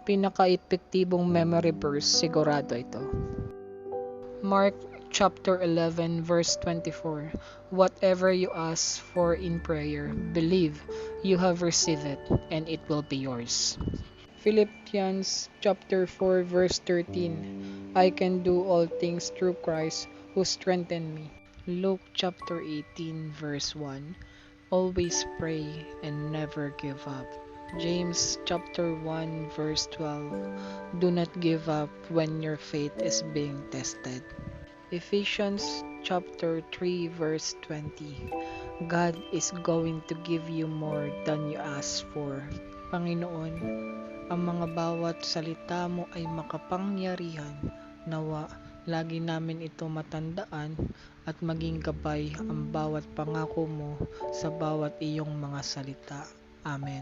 Pinaka-epektibong memory verse sigurado ito. Mark chapter 11 verse 24. Whatever you ask for in prayer, believe you have received it and it will be yours. Philippians chapter 4 verse 13. I can do all things through Christ who strengthened me. Luke chapter 18 verse 1. Always pray and never give up. James chapter 1 verse 12. Do not give up when your faith is being tested. Ephesians chapter 3 verse 20. God is going to give you more than you ask for. Panginoon, ang mga bawat salita mo ay makapangyarihan. Nawa, lagi namin ito matandaan at maging gabay ang bawat pangako mo sa bawat iyong mga salita. Amen.